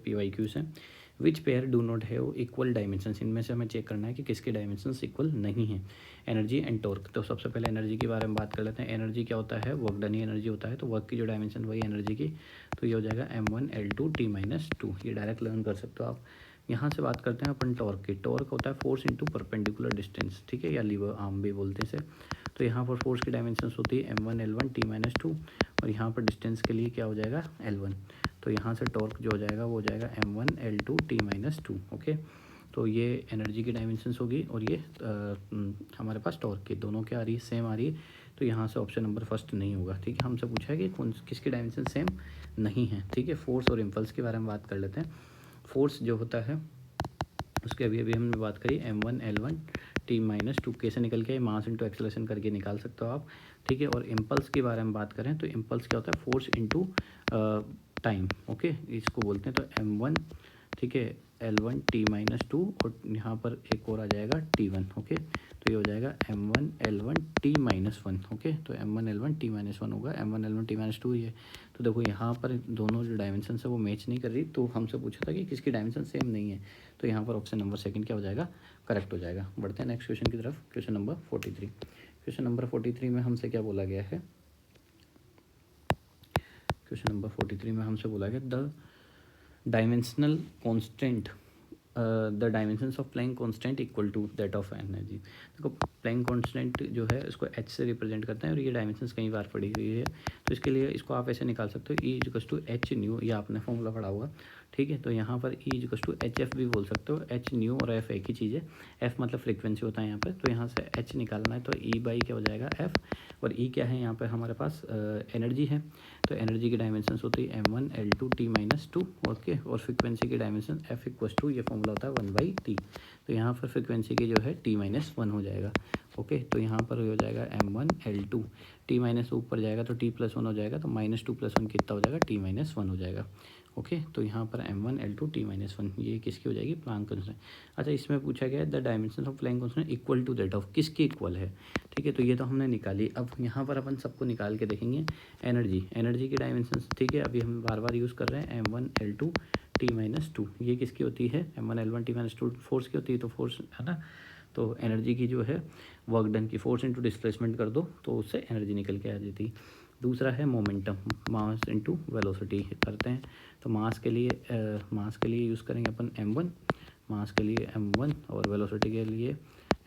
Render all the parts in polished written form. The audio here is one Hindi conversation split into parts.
PYQ से। Which pair do not have equal dimensions, इनमें से हमें चेक करना है कि किसके डायमेंशंस इक्वल नहीं है। एनर्जी एंड टॉर्क, तो सबसे पहले एनर्जी के बारे में बात कर लेते हैं। एनर्जी क्या होता है, वर्क डन ही एनर्जी होता है, तो वर्क की जो डायमेंशन वही एनर्जी की, तो ये हो जाएगा m1L2T-2, ये डायरेक्ट लर्न कर सकते हो आप। यहाँ से बात करते हैं अपन टॉर्क की। टॉर्क होता है फोर्स इंटू परपेंडिकुलर डिस्टेंस, ठीक है, या लीवर आर्म भी बोलते हैं इसे। तो यहाँ पर फोर्स की डायमेंशंस होती है m1L1T-2, और यहाँ पर डिस्टेंस के लिए क्या हो जाएगा L1। तो यहाँ से टॉर्क जो हो जाएगा वो हो जाएगा m1L2T-2। ओके, तो ये एनर्जी की डायमेंशंस होगी, और ये हमारे पास टॉर्क की, दोनों क्या आ रही है, सेम आ रही है। तो यहाँ से ऑप्शन नंबर फर्स्ट नहीं होगा, ठीक है। हमसे पूछा है कि कौन किसकी डायमेंशन सेम नहीं है, ठीक है। फोर्स और इम्पल्स के बारे में बात कर लेते हैं। फोर्स जो होता है उसके अभी हमने बात करी m1L1T-2 कैसे निकल के मास इंटू एक्सेलरेशन करके निकाल सकते हो आप, ठीक है। और इम्पल्स के बारे में बात करें तो इम्पल्स क्या होता है, फोर्स इंटू टाइम, ओके, इसको बोलते हैं। तो m1, ठीक है, L1T-2, और यहाँ पर एक और आ जाएगा T1, ओके। तो ये हो जाएगा m1L1T-1, ओके। तो m1L1T-1 होगा, m1L1T-2 ये। तो देखो यहाँ पर दोनों जो डायमेंशन है वो मैच नहीं कर रही, तो हमसे पूछा था कि किसकी डायमेंशन सेम नहीं है, तो यहाँ पर ऑप्शन नंबर सेकंड क्या हो जाएगा, करेक्ट हो जाएगा। बढ़ते हैं नेक्स्ट क्वेश्चन की तरफ, क्वेश्चन नंबर 43। क्वेश्चन नंबर 43 में हमसे क्या बोला गया है, क्वेश्चन नंबर 43 में हमसे बोला गया the dimensional constant, the dimensions of Planck constant equal to that of energy. देखो प्लैंक कांस्टेंट जो है इसको h से रिप्रेजेंट करते हैं, और ये डायमेंशंस कई बार पढ़ी हुई है, तो इसके लिए इसको आप ऐसे निकाल सकते हो, E=h न्यू, ये आपने फॉर्मूला पढ़ा होगा, ठीक है। तो यहाँ पर E=hf भी बोल सकते हो, h न्यू और f एक ही चीज़ है, f मतलब फ्रीक्वेंसी होता है यहाँ पर। तो यहाँ से h निकालना है, तो E बाई क्या हो जाएगा f, और E क्या है यहाँ पर हमारे पास एनर्जी है। तो एनर्जी की डायमेंशंस होती है m1L2T-2, ओके, और फ्रीक्वेंसी की डायमेंशन f ये फॉर्मूला होता है 1/t। तो यहाँ पर फ्रीक्वेंसी की जो है T-1 हो जाएगा, ओके। तो यहाँ पर हो जाएगा m1L2, T- ऊपर जाएगा तो T+1 हो जाएगा, तो -2+1 कितना हो जाएगा, T-1 हो जाएगा, ओके। तो यहाँ पर m1L2T-1 ये किसकी हो जाएगी, प्लैंक कांस्टेंट। अच्छा, इसमें पूछा गया है the dimension of Planck constant equal to that of, किसकी इक्वल है, ठीक है। तो ये तो हमने निकाली, अब यहाँ पर अपन सबको निकाल के देखेंगे। एनर्जी की डायमेंशन, ठीक है, अभी हम बार बार यूज़ कर रहे हैं m1L2T-2, ये किसकी होती है, m1L1T-2 फोर्स की होती है, तो फोर्स है ना। तो एनर्जी की जो है वर्क डन की फोर्स इंटू डिस्प्लेसमेंट कर दो तो उससे एनर्जी निकल के आ जाती। दूसरा है मोमेंटम, मास इंटू वेलोसिटी करते हैं। तो मास के लिए यूज़ करेंगे अपन m1, मास के लिए m1, और वेलोसिटी के लिए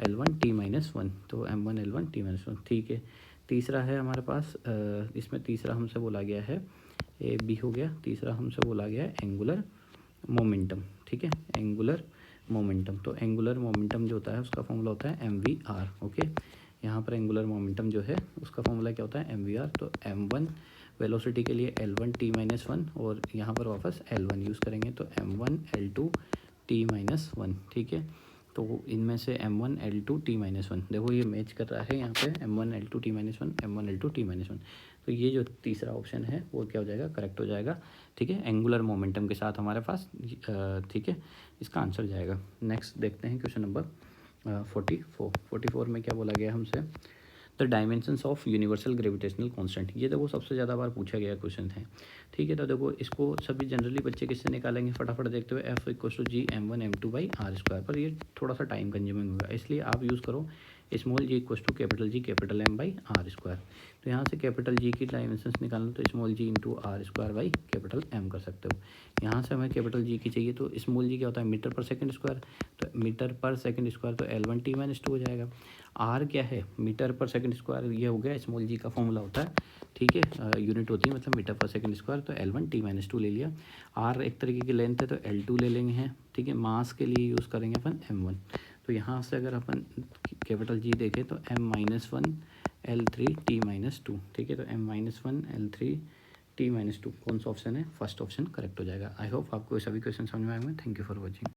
L1T-1, तो m1L1T-1, ठीक है। तीसरा है हमारे पास इसमें तीसरा हमसे बोला गया है, ए बी हो गया, तीसरा हमसे बोला गया है एंगुलर मोमेंटम, ठीक है, एंगुलर मोमेंटम। तो एंगुलर मोमेंटम जो होता है उसका फॉर्मूला होता है mvr, ओके। यहाँ पर एंगुलर मोमेंटम जो है उसका फॉर्मूला क्या होता है, mvr। तो m1 वेलोसिटी के लिए L1T-1, और यहाँ पर वापस L1 यूज़ करेंगे, तो m1L2T-1, ठीक है। तो इनमें से m1L2T-1, देखो ये मैच कर रहा है यहाँ पे m1L2T-1, m1L2T-1। तो ये जो तीसरा ऑप्शन है वो क्या हो जाएगा, करेक्ट हो जाएगा, ठीक है, एंगुलर मोमेंटम के साथ हमारे पास, ठीक है, इसका आंसर जाएगा। नेक्स्ट देखते हैं क्वेश्चन नंबर 44 में क्या बोला गया हमसे, the dimensions of universal gravitational constant. ये देखो सबसे ज़्यादा बार पूछा गया क्वेश्चन है, ठीक है। तो देखो इसको सभी जनरली बच्चे किससे निकालेंगे, फटाफट देखते हुए, F=G m1m2/r², पर ये थोड़ा सा टाइम कंज्यूमिंग होगा, इसलिए आप यूज़ करो स्मॉल g कैपिटल M/r²। तो यहाँ से कैपिटल G की डायमेंशंस निकालना, तो small g into r² capital M कर सकते हो। यहाँ से हमें कैपिटल G की चाहिए, तो स्मॉल g क्या होता है, मीटर पर सेकंड स्क्वायर, तो मीटर पर सेकंड स्क्वायर, तो L1T-2 हो जाएगा। आर क्या है, मीटर पर सेकंड स्क्वायर, ये हो गया स्मॉल g का फॉर्मूला होता है, ठीक है, यूनिट होती है मतलब मीटर पर सेकंड स्क्वायर, तो L1T-2 ले लिया। आर एक तरीके की लेंथ है, तो L2 ले लेंगे हैं, ठीक है। मास के लिए यूज़ करेंगे अपन m1। तो यहाँ से अगर अपन कैपिटल G देखें तो m-1L3T-2, ठीक है। तो m-1L3T-2 कौन सा ऑप्शन है, फर्स्ट ऑप्शन करेक्ट हो जाएगा। आई होप आपको सभी क्वेश्चन समझ में आए होंगे। Thank you for watching.